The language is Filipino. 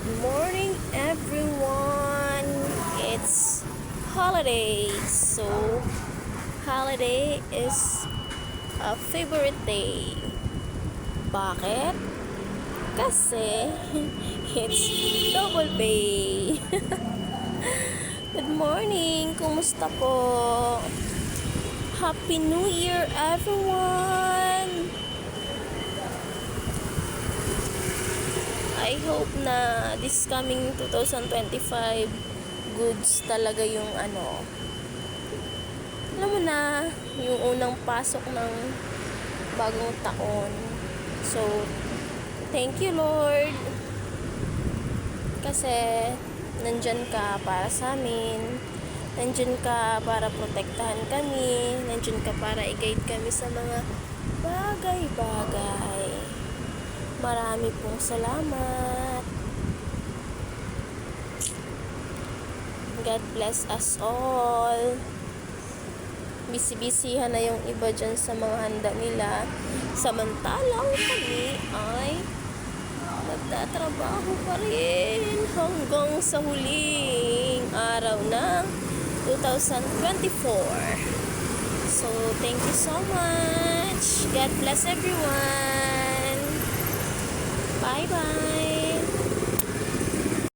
Good morning, everyone. It's holiday, so holiday is a favorite day. Bakit? Kasi it's double pay. Good morning, kumusta po? Happy New Year, everyone! I hope na this coming 2025 goods talaga yung alam mo na, yung unang pasok ng bagong taon. So, thank you Lord kasi nandyan ka para sa amin, nandyan ka para protektahan kami, nandyan ka para i-guide kami sa mga bagay-bagay. Marami pong salamat. God bless us all. Busy-busyhan na yung iba dyan sa mga handa nila. Samantalang kami ay nagtatrabaho pa rin hanggang sa huling araw ng 2024. So, thank you so much. God bless everyone. Bye-bye.